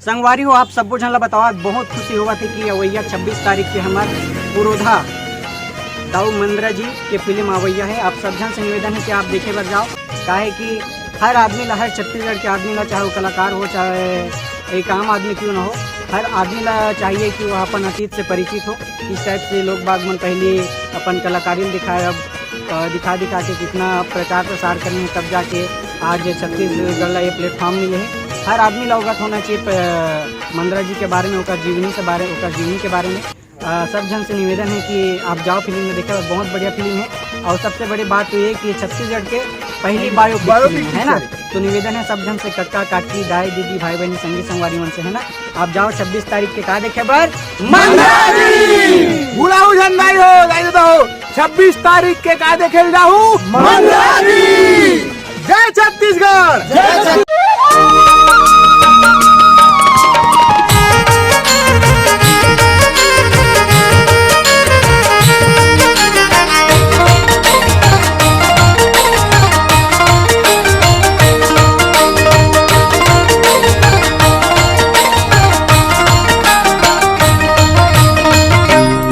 संगवारी हो आप सबको झन ला बतावा बहुत खुशी हुआ थी कि अवैया 26 तारीख के हमार पुरोधा दाऊ मंद्रा जी के फिल्म अवैया है। आप सब जन से निवेदन है कि आप देखे बर जाओ, काहे कि हर आदमी ला, हर छत्तीसगढ़ के आदमी ला, चाहे वो कलाकार हो चाहे एक आम आदमी क्यों ना हो, हर आदमी ला चाहिए कि वह अपन अतीत से परिचित हो। इस टाइप से लोग बाग मन पहले अपन कलाकारी में दिखाए, अब दिखा के कितना प्रचार प्रसार करने हैं, तब जाके आज छत्तीसगढ़ ला ये प्लेटफॉर्म मिले है। हर आदमी ला अवगत होना चाहिए मंद्रा जी के बारे में, उनका जीवनी के बारे में। सब जन से निवेदन है कि आप जाओ फिल्म में देखा, बहुत बढ़िया फिल्म है। और सबसे बड़ी बात तो ये कि छत्तीसगढ़ के पहली बायोपिक है ना, तो निवेदन है सब जन से, कक्का काकी दाई दीदी भाई बहनी संगी संगवारी मन से है ना, आप जाओ 26 तारीख के का देखे बर बुलाऊ जन नहीं हो 26 तारीख के का देखे जाऊ जय छत्तीसगढ़।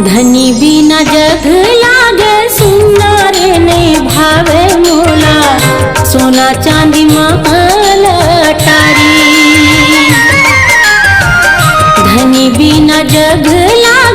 धनी बिना जग लागे सुंदर ने भावे मोला, सोना चांदी महल अटारी। धनी बिना जग लागे